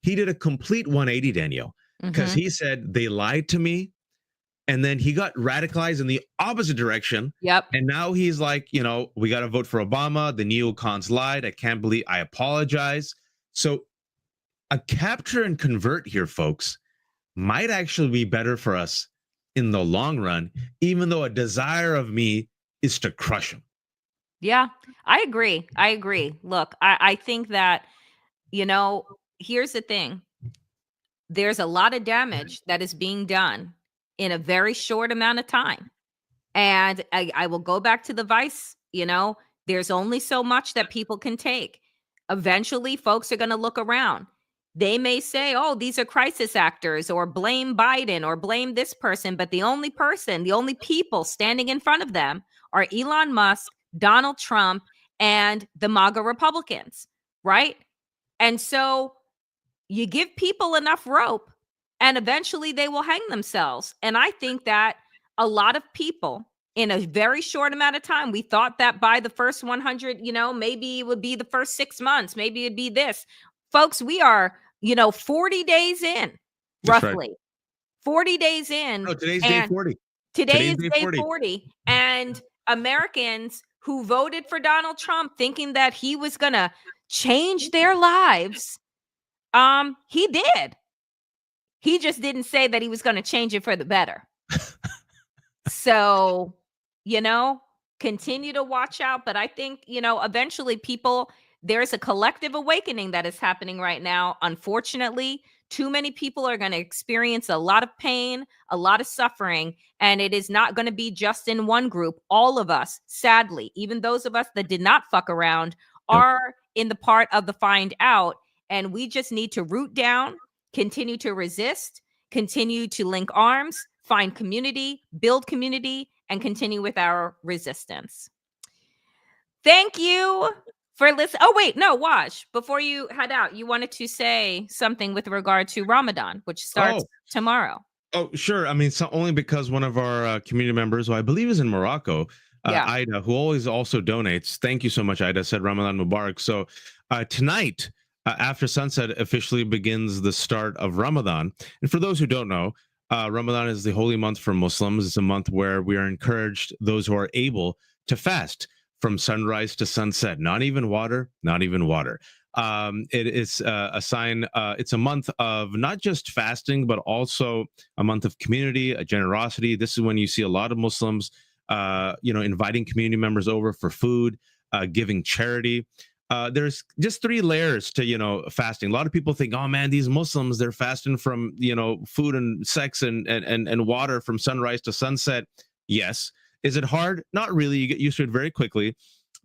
he did a complete 180, Danielle, because he said, they lied to me. And then he got radicalized in the opposite direction. Yep. And now he's like, we got to vote for Obama. The neocons lied. I can't believe, I apologize. So a capture and convert here, folks, might actually be better for us in the long run, even though a desire of me is to crush him. Yeah, I agree. Look, I think that, here's the thing. There's a lot of damage that is being done in a very short amount of time. And I will go back to the vice, there's only so much that people can take. Eventually, folks are going to look around. They may say, oh, these are crisis actors, or blame Biden, or blame this person. But the only people standing in front of them are Elon Musk, Donald Trump, and the MAGA Republicans, right? And so you give people enough rope and eventually they will hang themselves. And I think that a lot of people in a very short amount of time, we thought that by the first 100, maybe it would be the first 6 months, maybe it'd be this. Folks, we are, 40 days in, roughly. Right. 40 days in. No, today's day 40. Today is day 40. And Americans who voted for Donald Trump thinking that he was going to change their lives He did. He just didn't say that he was going to change it for the better. So, continue to watch out. But I think, eventually there's a collective awakening that is happening right now. Unfortunately, too many people are going to experience a lot of pain, a lot of suffering, and it is not going to be just in one group. All of us, sadly, even those of us that did not fuck around, Yep. are in the part of the find out. And we just need to root down, continue to resist, continue to link arms, find community, build community, and continue with our resistance. Thank you for listening. Oh, wait, no, Waj, before you head out, you wanted to say something with regard to Ramadan, which starts tomorrow. Oh, sure. I mean, so only because one of our community members, who I believe is in Morocco, Ida, who always also donates. Thank you so much, Ida, said Ramadan Mubarak. So tonight, after sunset, officially begins the start of Ramadan. And for those who don't know, Ramadan is the holy month for Muslims. It's a month where we are encouraged, those who are able, to fast from sunrise to sunset. Not even water, not even water. It is a sign. It's a month of not just fasting, but also a month of community, a generosity. This is when you see a lot of Muslims, inviting community members over for food, giving charity. There's just three layers to, fasting. A lot of people think, oh man, these Muslims, they're fasting from, food and sex and water from sunrise to sunset. Yes. Is it hard? Not really. You get used to it very quickly.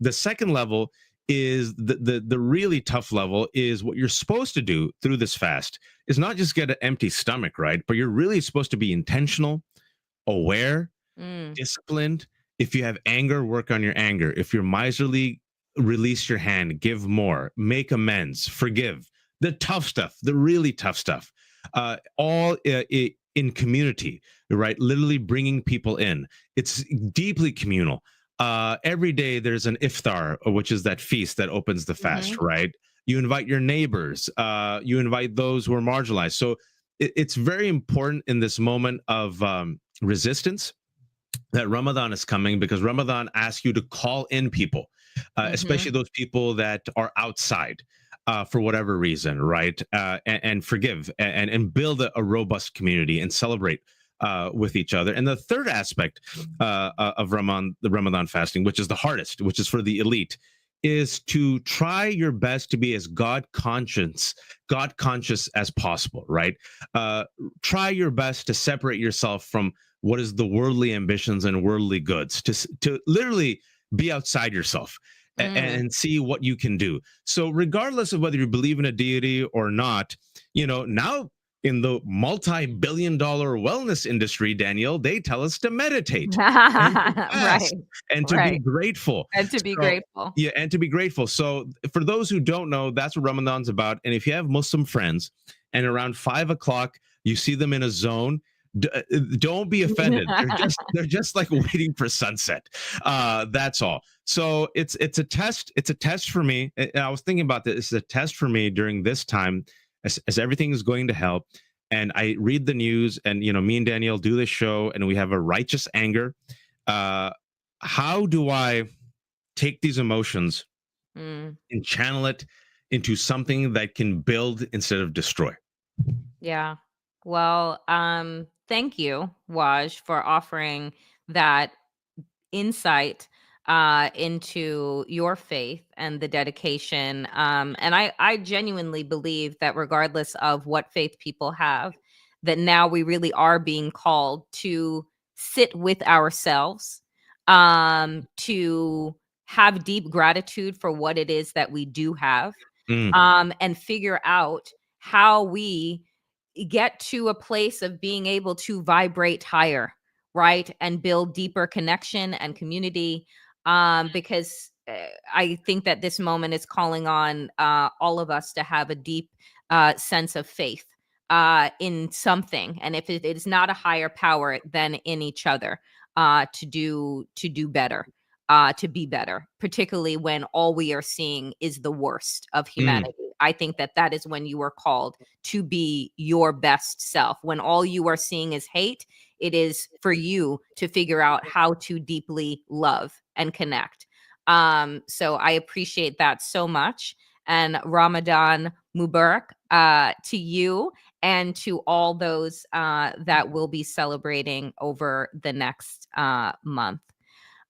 The second level is the really tough level is what you're supposed to do through this fast is not just get an empty stomach, right? But you're really supposed to be intentional, aware, disciplined. If you have anger, work on your anger. If you're miserly, release your hand, give more, make amends, forgive. The tough stuff, the really tough stuff, all in community, right? Literally bringing people in. It's deeply communal. Every day there's an iftar, which is that feast that opens the fast, right? You invite your neighbors, you invite those who are marginalized. So it's very important in this moment of resistance that Ramadan is coming, because Ramadan asks you to call in people, especially those people that are outside for whatever reason, right? And forgive and build a robust community and celebrate with each other. And the third aspect of the Ramadan fasting, which is the hardest, which is for the elite, is to try your best to be as God conscious as possible, right? Try your best to separate yourself from what is the worldly ambitions and worldly goods, to literally be outside yourself and see what you can do. So regardless of whether you believe in a deity or not, now in the multi-billion-dollar wellness industry, Danielle, they tell us to meditate, right, and to be grateful, and to be grateful. Yeah, and to be grateful. So for those who don't know, that's what Ramadan's about. And if you have Muslim friends, and around 5 o'clock you see them in a zone, don't be offended. They're just like waiting for sunset. That's all. So it's a test. It's a test for me. I was thinking about this. It's a test for me during this time, as everything is going to hell. And I read the news, and me and Danielle do this show, and we have a righteous anger. How do I take these emotions and channel it into something that can build instead of destroy? Yeah. Well, thank you, Waj, for offering that insight into your faith and the dedication. And I genuinely believe that regardless of what faith people have, that now we really are being called to sit with ourselves, to have deep gratitude for what it is that we do have, and figure out how we get to a place of being able to vibrate higher, right? And build deeper connection and community. Because I think that this moment is calling on all of us to have a deep sense of faith in something. And if it is not a higher power, then in each other, to do better. To be better, particularly when all we are seeing is the worst of humanity. I think that is when you are called to be your best self. When all you are seeing is hate, it is for you to figure out how to deeply love and connect. So I appreciate that so much. and Ramadan Mubarak to you and to all those that will be celebrating over the next month.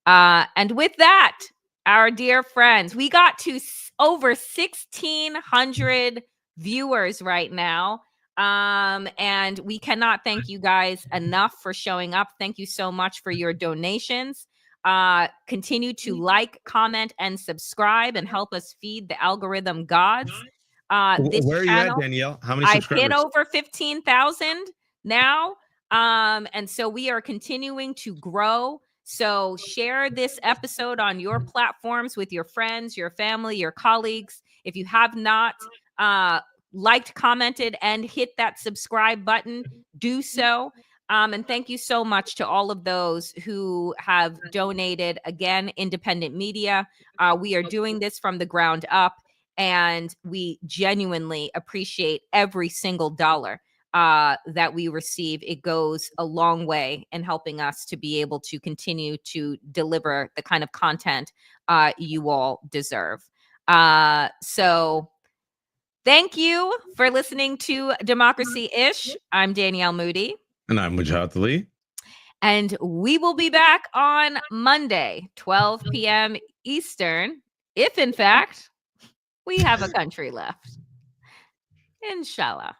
And with that, our dear friends, we got to over 1,600 viewers right now. And we cannot thank you guys enough for showing up. Thank you so much for your donations. Continue to like, comment, and subscribe and help us feed the algorithm gods. This Where are you channel, at, Danielle? How many I've subscribers? hit over 15,000 now. And so we are continuing to grow. So share this episode on your platforms with your friends, your family, your colleagues. If you have not liked, commented, and hit that subscribe button, do so. And thank you so much to all of those who have donated. Again, independent media. We are doing this from the ground up, and we genuinely appreciate every single dollar that we receive. It goes a long way in helping us to be able to continue to deliver the kind of content you all deserve. So thank you for listening to Democracy-ish. I'm Danielle Moodie. And I'm Wajahat. And we will be back on Monday, 12 p.m. Eastern, if in fact we have a country left. Inshallah.